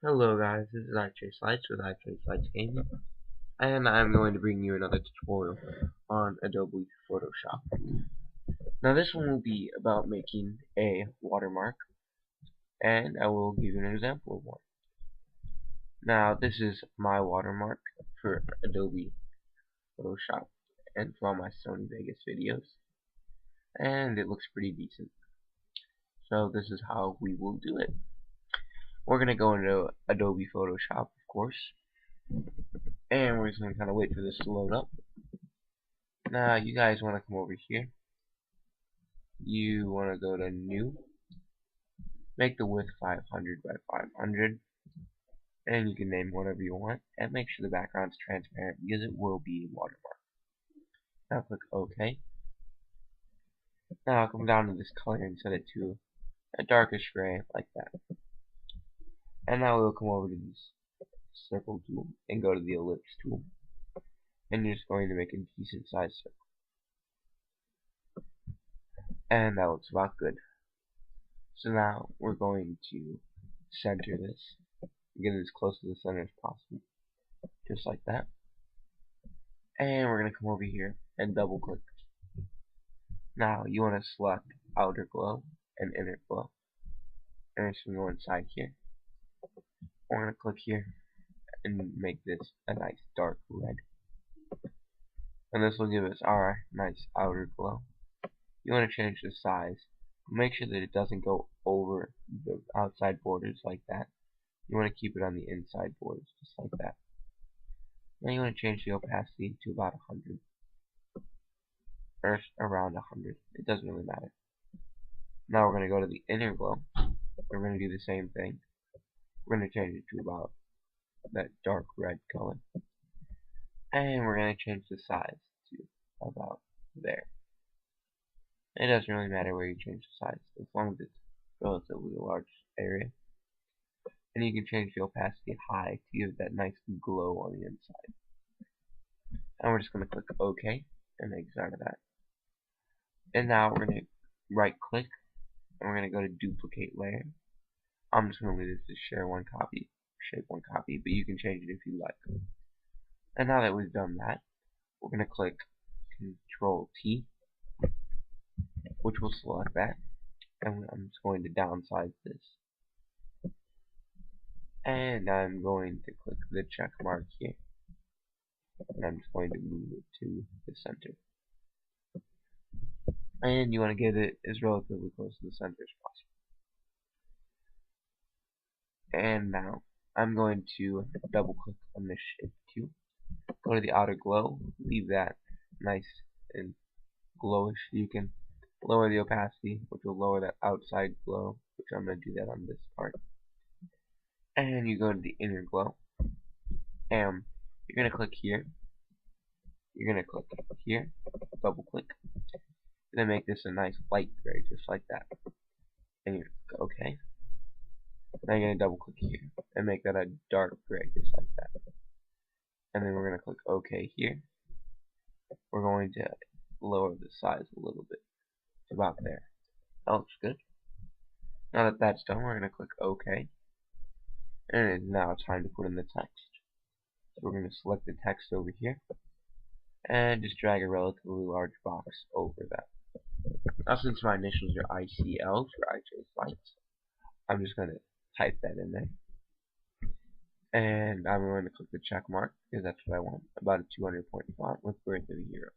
Hello guys, this is iTraceLights with iTraceLights Gaming, and I'm going to bring you another tutorial on Adobe Photoshop. Now this one will be about making a watermark, and I will give you an example of one. Now this is my watermark for Adobe Photoshop and for all my Sony Vegas videos, and it looks pretty decent. So this is how we will do it. We're going to go into Adobe Photoshop, of course, and we're just going to kind of wait for this to load up. Now you guys want to come over here. You want to go to New, make the width 500 by 500, and you can name whatever you want, and make sure the background's transparent because it will be a watermark. Now click OK. Now come down to this color and set it to a darkish gray like that. And now we'll come over to this circle tool and go to the ellipse tool, and you're just going to make a decent sized circle. And that looks about good. So now we're going to center this, get it as close to the center as possible, just like that. And we're going to come over here and double click. Now you want to select outer glow and inner glow, and we're just going to go inside here. We're going to click here and make this a nice dark red, and this will give us our nice outer glow. You want to change the size. Make sure that it doesn't go over the outside borders like that. You want to keep it on the inside borders, just like that. Now you want to change the opacity to about 100, or around 100. It doesn't really matter. Now we're going to go to the inner glow. We're going to do the same thing. We're going to change it to about that dark red color. And we're going to change the size to about there. It doesn't really matter where you change the size, as long as it's relatively a large area. And you can change the opacity high to give that nice glow on the inside. And we're just going to click OK and exit out of that. And now we're going to right click and we're going to go to duplicate layer. I'm just going to leave this to share one copy, shape one copy, but you can change it if you like. And now that we've done that, we're going to click Control T, which will select that, and I'm just going to downsize this. And I'm going to click the check mark here, and I'm just going to move it to the center. And you want to get it as relatively close to the center as possible. And now I'm going to double click on this shape cube, go to the outer glow, leave that nice and glowish. You can lower the opacity, which will lower that outside glow, which I'm going to do that on this part. And you go to the inner glow, and you're going to click here, you're going to click here, double click, and then make this a nice light gray, just like that. And you click OK. Now you're going to double click here, and make that a dark gray, just like that. And then we're going to click OK here. We're going to lower the size a little bit, to about there. That looks good. Now that that's done, we're going to click OK. And now it's time to put in the text. So we're going to select the text over here, and just drag a relatively large box over that. Now since my initials are ICL for iTraceLights, I'm just going to type that in there. And I'm going to click the check mark, because that's what I want, about a 200 point font with birth of a hero.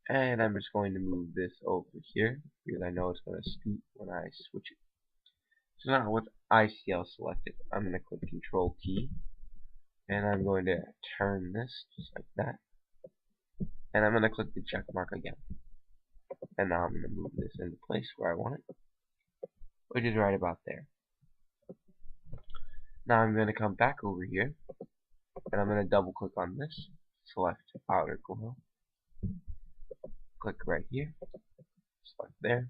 And I'm just going to move this over here, because I know it's going to scoot when I switch it. So now with ICL selected, I'm going to click Control T, and I'm going to turn this just like that. And I'm going to click the check mark again. And now I'm going to move this into place where I want it, which is right about there. Now I'm going to come back over here, and I'm going to double click on this, select outer glow, click right here, select there,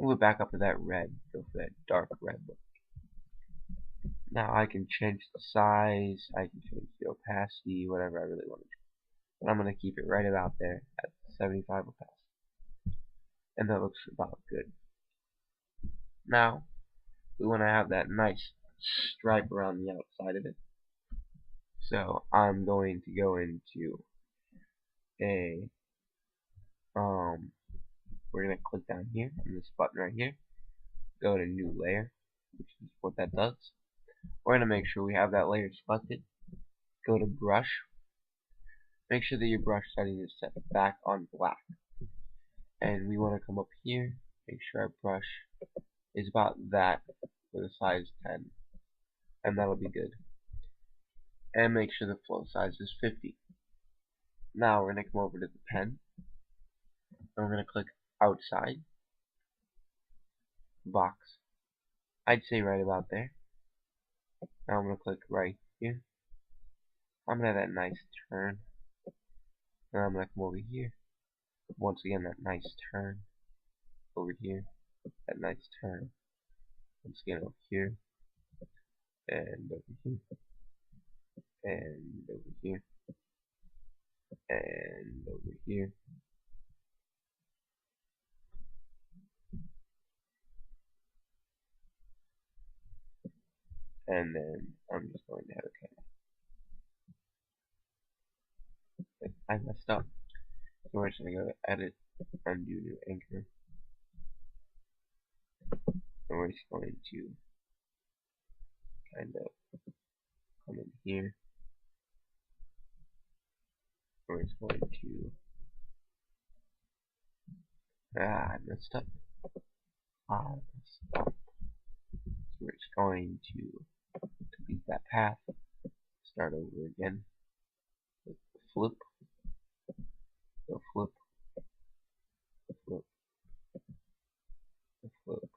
move it back up to that red, go for that dark red look. Now I can change the size, I can change the opacity, whatever I really want to do. But I'm going to keep it right about there at 75 opacity. And that looks about good. Now, we want to have that nice stripe around the outside of it. So I'm going to go into a we're gonna click down here on this button right here, go to new layer, which is what that does. We're gonna make sure we have that layer selected. Go to brush. Make sure that your brush setting is set back on black. And we want to come up here, make sure our brush is about that with a size 10. And that'll be good. And make sure the flow size is 50. Now we're going to come over to the pen. And we're going to click outside. Box. I'd say right about there. Now I'm going to click right here. I'm going to have that nice turn. And I'm going to come over here. Once again, that nice turn. Over here. That nice turn. Once again, over here. And over here. And over here. And over here. And then I'm just going to have it kind of. I messed up. So we're just going to go to edit, undo new anchor. And we're just going to kind of come in here. We're just going to I messed up. So we're just going to delete that path. Start over again. Flip. Go flip. Flip. Flip.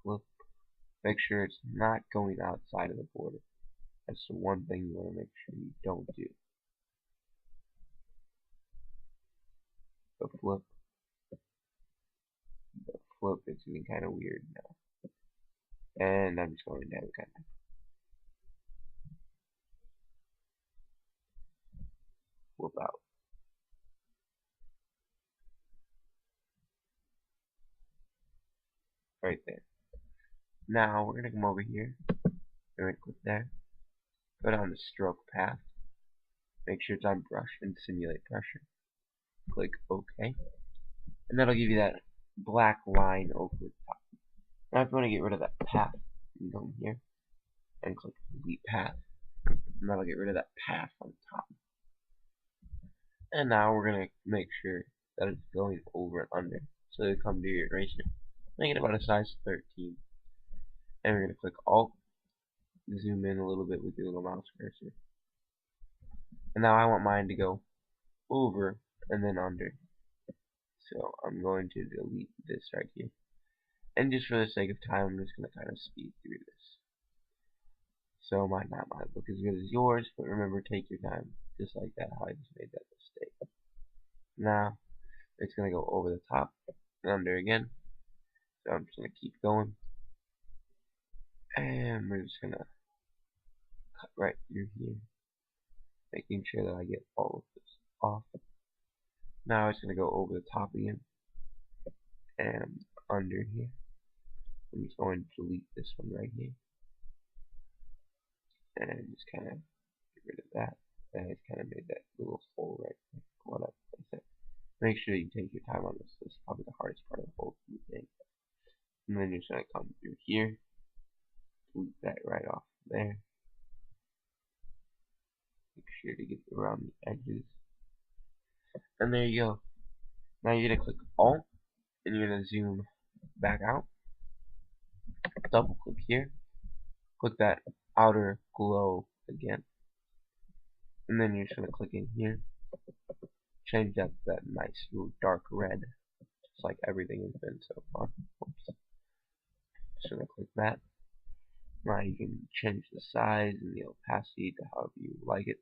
Flip. Make sure it's not going outside of the border. That's the one thing you want to make sure you don't do. The flip. The flip is getting kind of weird now. And I'm just going to have it kind of flip out. Right there. Now we're going to come over here. We're going to click there. Go down to stroke path. Make sure it's on brush and simulate pressure. Click OK. And that'll give you that black line over the top. Now if you want to get rid of that path, you can go in here and click delete path. And that'll get rid of that path on top. And now we're going to make sure that it's going over and under. So you come to your eraser. Make it about a size 13. And we're going to click Alt. Zoom in a little bit with your little mouse cursor. And now I want mine to go over and then under. So I'm going to delete this right here. And just for the sake of time, I'm just going to kind of speed through this. So might not look as good as yours, but remember, take your time. Just like that, how I just made that mistake. Now, it's going to go over the top and under again. So I'm just going to keep going. And we're just going to cut right through here. Making sure that I get all of this off. Now it's going to go over the top again. And under here. I'm just going to delete this one right here. And just kind of get rid of that. And it's kind of made that little hole right there. What up, place it. Make sure you take your time on this. This is probably the hardest part of the whole thing. And then you're just going to come through here. Delete that right off there. Make sure to get around the edges. And there you go. Now you're going to click Alt. And you're going to zoom back out. Double click here. Click that outer glow again. And then you're just going to click in here. Change that to that nice dark red. Just like everything has been so far. Oops. Just going to click that. Now you can change the size and the opacity to however you like it.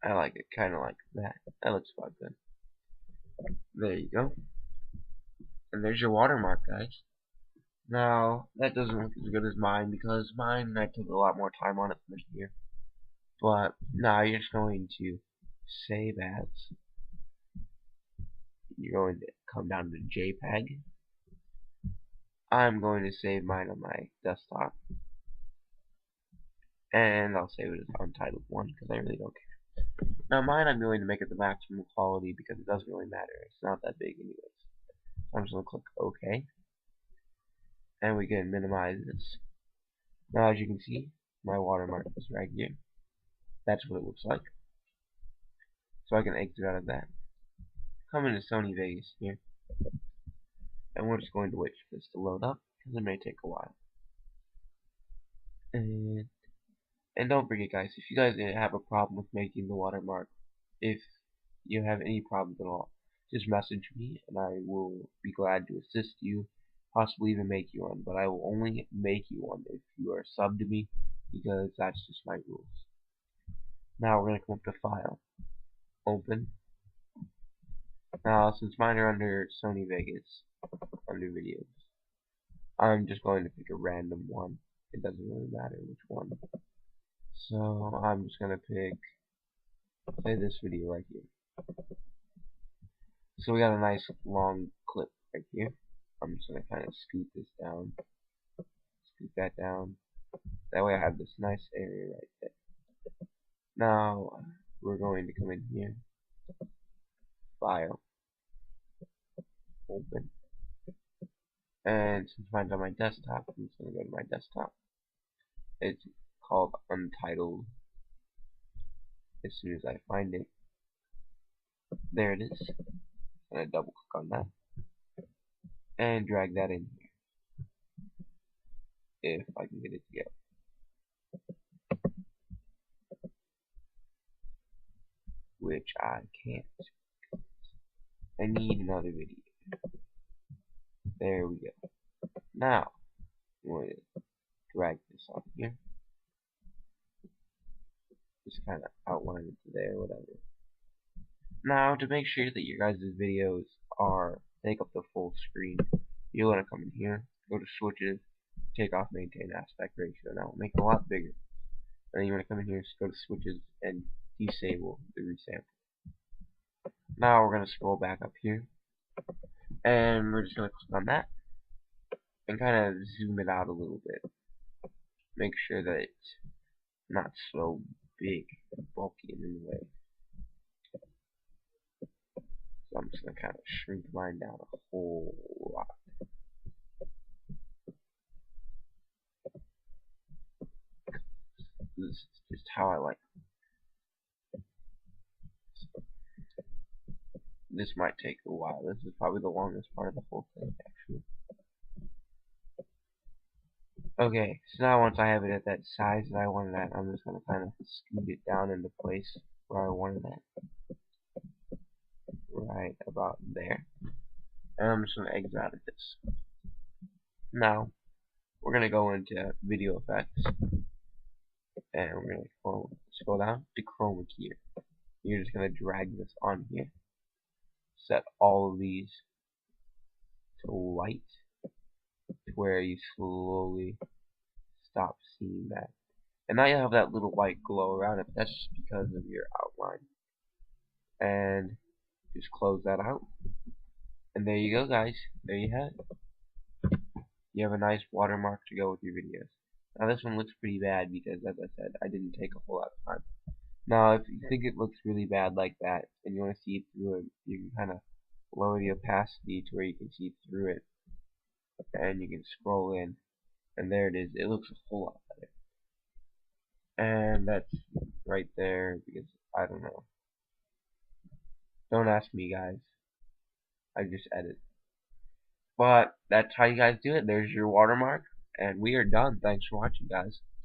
I like it kind of like that. That looks quite good. There you go. And there's your watermark, guys. Now, that doesn't look as good as mine because mine, I took a lot more time on it than this year. But now you're just going to save as. You're going to come down to JPEG. I'm going to save mine on my desktop, and I'll save it as Untitled 1 because I really don't care. Now mine I'm going to make it the maximum quality because it doesn't really matter. It's not that big anyways. So I'm just going to click OK, and we can minimize this. Now as you can see, my watermark is right here. That's what it looks like. So I can exit out of that. Come into Sony Vegas here, and we're just going to wait for this to load up because it may take a while. And don't forget, guys, if you guys have a problem with making the watermark, if you have any problems at all, just message me and I will be glad to assist you, possibly even make you one. But I will only make you one if you are sub to me, because that's just my rules. Now we're going to come up to File, Open. Now, since mine are under Sony Vegas, under Videos, I'm just going to pick a random one. It doesn't really matter which one. So I'm just going to pick, say, this video right here. So we got a nice long clip right here. I'm just going to kind of scoot this down, scoot that down. That way I have this nice area right there. Now we're going to come in here, File, Open, and since mine's on my desktop, I'm just going to go to my desktop. It's called Untitled. As soon as I find it, there it is. I'm going to double click on that and drag that in here, if I can get it together. Which I can't. I need another video. There we go. Now, I'm going to drag this on here. Just kind of outline it to there, whatever. Now, to make sure that your guys' videos take up the full screen, you want to come in here, go to Switches, take off Maintain Aspect Ratio. Now, make it a lot bigger. And then you want to come in here, go to Switches, and disable the resample. Now, we're going to scroll back up here, and we're just going to click on that, and kind of zoom it out a little bit. Make sure that it's not so big and bulky in any way. So I'm just going to kind of shrink mine down a whole lot. This is just how I like it. This might take a while. This is probably the longest part of the whole thing, actually. Okay, so now once I have it at that size that I wanted at, I'm just going to kind of scoot it down into place where I wanted it. Right about there. And I'm just going to exit out of this. Now, we're going to go into Video Effects. And we're going to scroll down to Chroma Key. You're just going to drag this on here. Set all of these to white, to where you slowly stop seeing that. And now you have that little white glow around it, but that's just because of your outline. And just close that out. And there you go, guys. There you have it. You have a nice watermark to go with your videos. Now this one looks pretty bad because, as I said, I didn't take a whole lot of time. Now if you think it looks really bad like that, and you want to see through it, you can kind of lower the opacity to where you can see through it. And you can scroll in, and there it is. It looks a whole lot better. And that's right there because, I don't know. Don't ask me, guys. I just edit. But that's how you guys do it. There's your watermark, and we are done. Thanks for watching, guys.